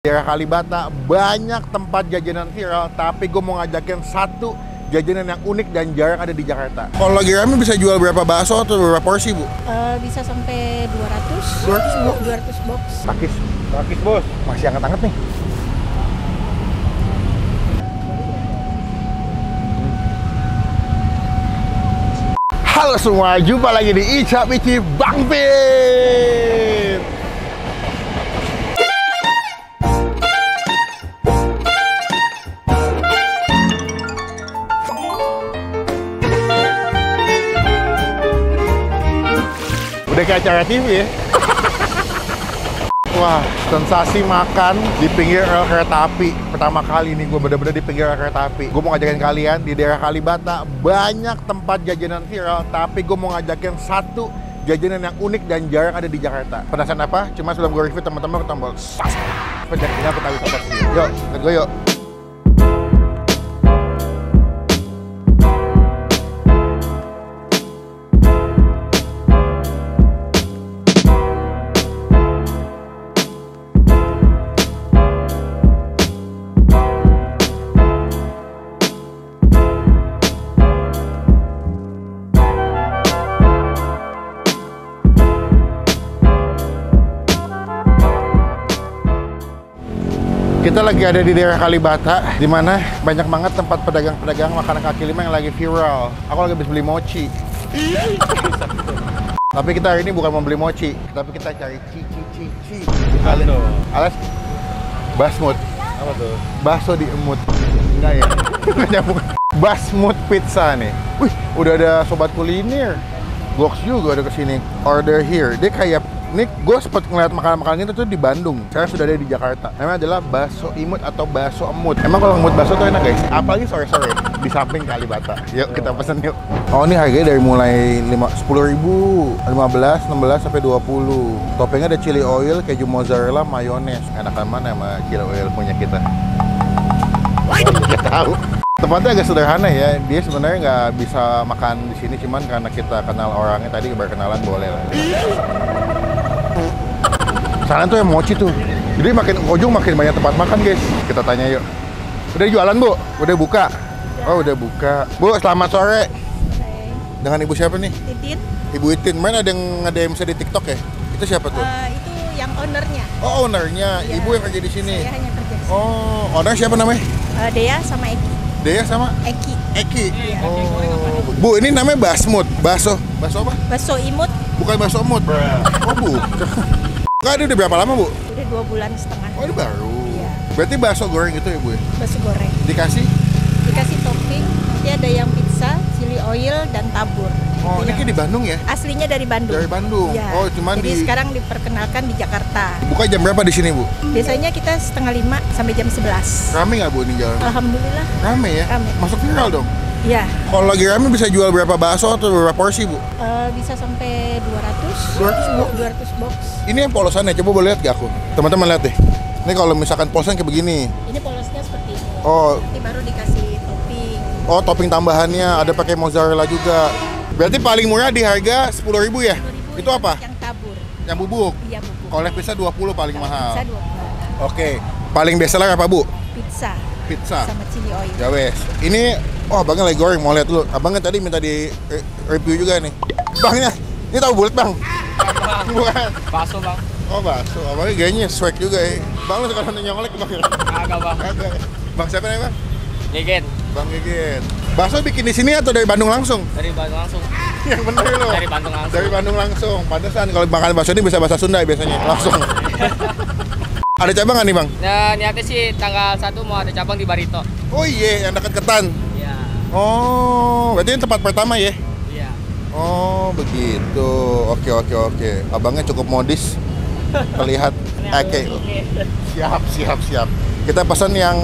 Daerah Kalibata banyak tempat jajanan viral, tapi gue mau ngajakin satu jajanan yang unik dan jarang ada di Jakarta. Kalau lagi rame bisa jual berapa bakso atau berapa porsi, Bu? Bisa sampai 200 box. Pakis bos, masih anget-anget nih. Halo semua, jumpa lagi di Icap Icip Bang Pin. Udah kayak acara TV ya. Wah, sensasi makan di pinggir rel kereta api. Pertama kali ini gue bener-bener di pinggir rel kereta api. Gue mau ngajakin kalian di daerah Kalibata banyak tempat jajanan viral, tapi gue mau ngajakin satu jajanan yang unik dan jarang ada di Jakarta. Penasaran apa? Cuma sebelum gue review, teman-teman tombol subscribe dan tinggal ketahui sobat. Yuk, let's go yuk. Kita lagi ada di daerah Kalibata, di mana banyak banget tempat pedagang-pedagang makanan kaki lima yang lagi viral. Aku lagi habis beli mochi. Tapi kita hari ini bukan mau beli mochi, tapi kita cari cici. Alas basmut. Apa tuh? Bakso di emut. Enggak ya? Nggak nyambung. Basmut pizza nih. Wih, udah ada sobat kuliner. Goks juga ada kesini. Order here. Dia kayak ini gue sempat ngeliat makanan-makanan itu tuh di Bandung. Sekarang sudah ada di Jakarta. Namanya adalah bakso imut atau bakso emut. Emang kalau emut bakso tuh enak guys. Apalagi sore-sore di samping Kalibata. Yuk kita pesen yuk. Oh ini harganya dari mulai 10.000, 15, 16 sampai 20. Toppingnya ada chili oil, keju mozzarella, mayones. Enakan mana sama chili oil punya kita? Nggak tahu. Tempatnya agak sederhana ya. Dia sebenarnya nggak bisa makan di sini, cuman karena kita kenal orangnya tadi berkenalan boleh lah. Sana tuh yang mochi tuh. Jadi makin ujung makin banyak tempat makan guys. Kita tanya yuk. Udah jualan Bu? Udah buka? Oh udah buka. Bu selamat sore. Dengan ibu siapa nih? Titin. Ibu Itin. Main ada yang nge-DM saya di TikTok ya? Itu siapa tuh? Itu yang ownernya. Oh ownernya. Ya, Ibu yang kerja di sini. Saya hanya kerja di sini. Oh owner siapa namanya? Dea sama Eki. Dea sama? Eki. Eki. Oh. Bu ini namanya basmut. Bakso apa? Bakso imut Bukan bakso emut. Oh bu. Enggak, ada udah berapa lama Bu? udah 2 bulan setengah. Oh ini baru. Iya. Berarti bakso goreng gitu ya Bu ya? Bakso goreng. Dikasih? Dikasih topping. Nanti ada yang pizza, chili oil dan tabur. Oh ini Itu kayak di Bandung ya? aslinya dari Bandung. Dari Bandung? Ya. Oh cuman Jadi sekarang diperkenalkan di Jakarta. Buka jam berapa di sini Bu? Biasanya kita 4:30 sampai jam 11. Rame nggak Bu ini jalan? Alhamdulillah. Rame ya? Rame. Masuk viral dong? Ya, Kalau lagi rame bisa jual berapa bakso atau berapa porsi Bu? bisa sampai 200 box. Ini yang polosannya, coba boleh lihat gak aku? Teman-teman lihat deh. Ini kalau misalkan polosan kayak begini. Ini polosnya seperti ini. Oh, Nanti baru dikasih topping. oh topping tambahannya ada pakai mozzarella juga. Berarti paling murah di harga 10.000 ya? 10.000 Itu apa? Yang tabur. Yang bubuk. Iya, bubuk. Kalau yang pizza 20 paling mahal. Pizza 20. Oke. Paling bestseller apa Bu? Pizza Pizza. sama chili oil. Ya wes. Ini abangnya lagi goreng, mau lihat dulu. Abangnya tadi minta di review juga nih. Bangnya, ini tahu bulat Bang? Bukan. Bakso bang. Oh bakso, abangnya gayanya swag juga ya. Bang lu sekarang nyongolek Bang? Agak bang. Agak. Bang siapa namanya Bang? Gegen. Bang Gigit. Bakso bikin di sini atau dari Bandung langsung? Dari Bandung langsung. Yang bener loh. Dari Bandung langsung. Dari Bandung langsung. Pantesan kalau makan bakso ini bisa bahasa Sunda biasanya langsung. Ada cabang nggak nih Bang? Nah niatnya sih tanggal 1 mau ada cabang di Barito. Oh iya, yang dekat Ketan. Iya. Oh, berarti ini tempat pertama ya? Iya. Oh begitu, oke. Abangnya cukup modis, terlihat. Oke, siap. Kita pesan yang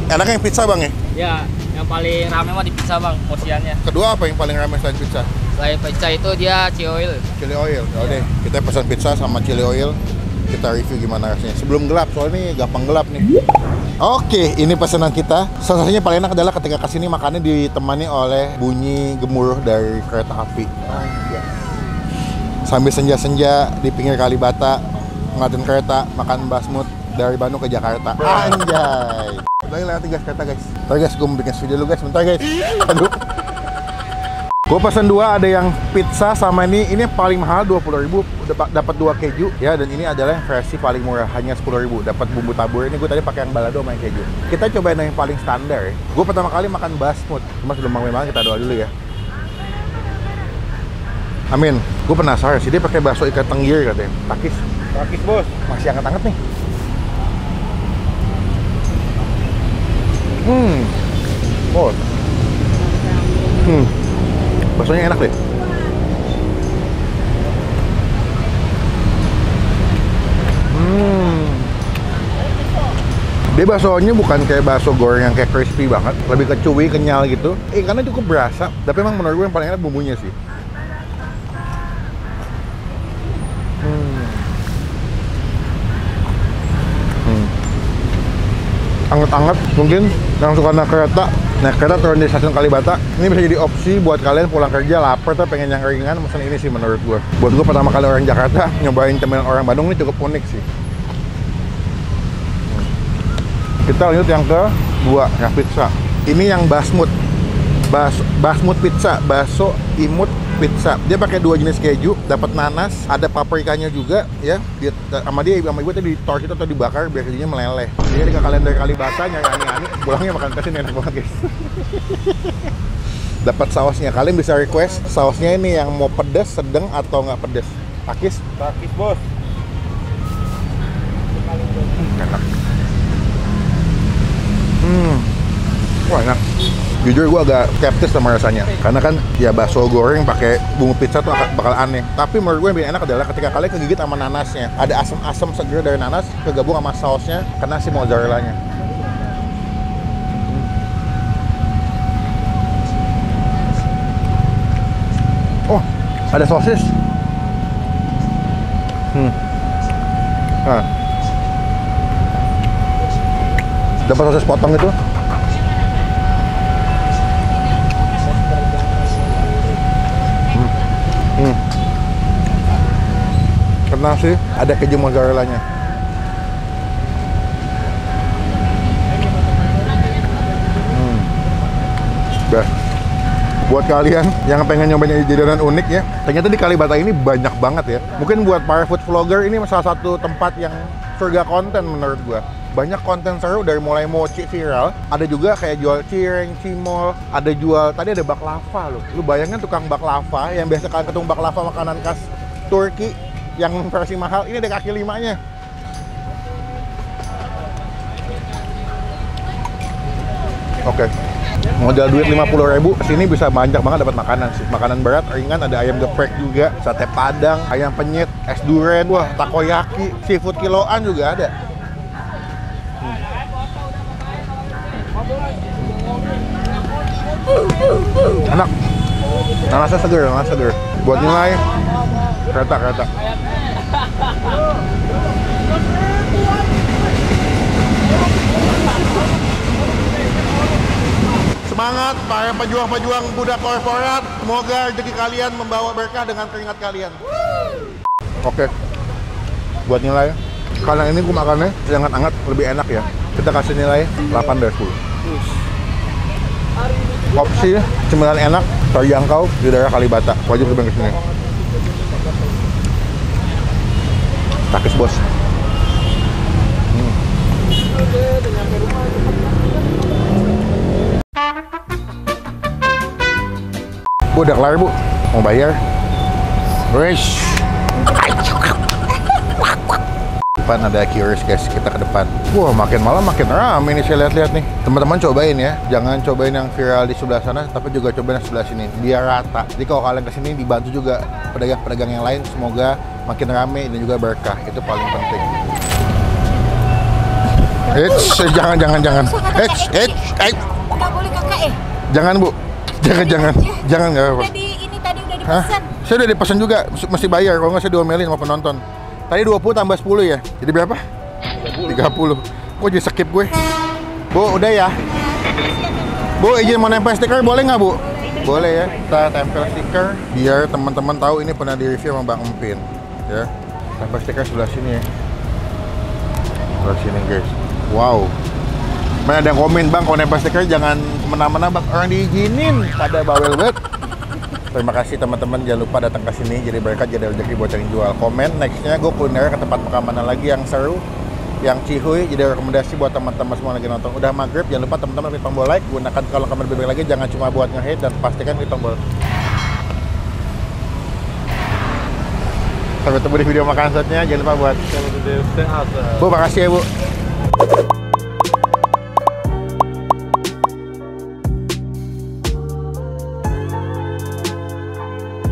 enaknya yang pizza Bang ya? Ya, yang paling rame mah di pizza bang, porsiannya. Kedua apa yang paling ramai selain pizza? Selain pizza itu dia chili oil. Chili oil. Ya udah, kita pesan pizza sama chili oil. Kita review gimana rasanya. Sebelum gelap, soalnya ini gampang gelap nih. Oke, ini pesanan kita. Salah satunya paling enak adalah ketika kesini makannya ditemani oleh bunyi gemuruh dari kereta api. Sambil senja-senja di pinggir Kalibata, ngeliatin kereta, makan basmut. dari Bandung ke Jakarta. Anjay. Lagi lewat guys, kata guys. Ntar guys, gue mau bikin video dulu guys, bentar guys. Aduh. Gue pesen 2, ada yang pizza sama ini yang paling mahal 20.000, dapat 2 keju ya, dan ini adalah yang versi paling murah hanya 10.000, dapat bumbu tabur. Ini gue tadi pakai yang balado sama yang keju. Kita cobain yang paling standar ya. Gue pertama kali makan basmut, cuma sebelum makan kita doa dulu ya. Amin. Gue penasaran sih dia pakai bakso ikan tenggir katanya. Takis bos, masih anget-anget nih. Bos. Baksonya enak deh. Dia baksonya bukan kayak bakso goreng yang kayak crispy banget, lebih ke chewy, kenyal gitu. Ikannya cukup berasa, tapi emang menurut gue yang paling enak bumbunya sih. Anget-anget, mungkin yang suka naik kereta turun di stasiun Kalibata, ini bisa jadi opsi buat kalian pulang kerja lapar tapi pengen yang ringan, pesan ini sih menurut gue. Buat gue pertama kali orang Jakarta nyobain cemilan orang Bandung ini cukup unik sih. Kita lanjut yang kedua, yang pizza. Ini yang basmut pizza, bakso imut pizza. Dia pakai 2 jenis keju, dapat nanas, ada paprikanya juga ya. Sama gue tadi ditorch itu atau dibakar biar kejunya meleleh. Jadi ketika kalian dari Kalibata nyari ani-ani, pulangnya makan kesini enak banget guys. Dapat sausnya, kalian bisa request sausnya ini yang mau pedas, sedang atau nggak pedas. Takis bos. Enak. Wah enak. Jujur gue agak skeptis sama rasanya, karena kan ya bakso goreng pakai bumbu pizza tuh bakal aneh. Tapi menurut gue yang bikin enak adalah ketika kalian kegigit sama nanasnya, ada asam-asam seger dari nanas kegabung sama sausnya, kena si mozzarellanya. Oh, ada sosis. Dapat sosis potong itu. Kena sih, ada keju mozzarellanya. Buat kalian yang pengen nyobain jajanan unik ya, ternyata di Kalibata ini banyak banget ya. Mungkin buat para food vlogger ini salah satu tempat yang surga konten menurut gua. Banyak konten seru dari mulai mochi viral, ada juga kayak jual cireng, cimol, ada jual, tadi ada baklava loh. Lu bayangin tukang baklava yang biasa kalian ketemu baklava makanan khas Turki yang versi mahal, ini ada kaki 5-nya. Oke. Modal duit 50.000, kesini bisa banyak banget dapat makanan sih. Makanan berat, ringan, ada ayam geprek juga, sate padang, ayam penyet, es duren, wah takoyaki, seafood kiloan juga ada. Enak. Nanasnya seger. Buat nilai kereta. Semangat para pejuang-pejuang budak korporat. Semoga rezeki kalian membawa berkah dengan keringat kalian. Oke. Buat nilai, karena ini gue makannya hangat-hangat lebih enak ya. Kita kasih nilai 8 dari 10. Opsi cemilan enak, terjangkau di daerah Kalibata. Wajib coba ke sini. Takis bos. Bu, udah kelar bu, mau bayar. Wish. Depan ada Curious guys, kita ke depan. Wah, makin malam makin ramai nih saya lihat-lihat nih. Teman-teman cobain ya, jangan cobain yang viral di sebelah sana, tapi juga cobain yang sebelah sini, biar rata. Jadi kalau kalian kesini dibantu juga pedagang-pedagang yang lain, semoga makin ramai dan juga berkah, itu paling penting. Jangan. Nggak boleh kakak Jangan bu, jangan nggak apa-apa. Ini tadi udah dipesan. Saya udah dipesan juga, mesti bayar, kalau nggak saya diomelin sama penonton. Tadi 20 tambah 10 ya? Jadi berapa? 30. Kok jadi skip gue? Bu, udah ya? Bu, izin mau nempel stiker boleh nggak bu? Boleh ya, kita tempel stiker biar teman-teman tahu ini pernah di-review sama Bang Empin ya. Tempel stiker sebelah sini ya. ke sini guys. Wow. Mana ada yang komen bang, kalau nempel stiker jangan semena-mena bang, orang diizinin, pada bawel banget. Terima kasih teman-teman, jangan lupa datang ke sini jadi berkat, jadi rezeki buat yang jual. Komen nextnya gue kuliner ke tempat makan mana lagi yang seru, yang cihuy, jadi rekomendasi buat teman-teman semua lagi nonton. Udah maghrib, jangan lupa teman-teman klik tombol like, gunakan kalau kamera lebih baik lagi, jangan cuma buat nge-hate dan pastikan klik tombol. Sampai ketemu di video makan selanjutnya, jangan lupa buat Bu, makasih ya Bu.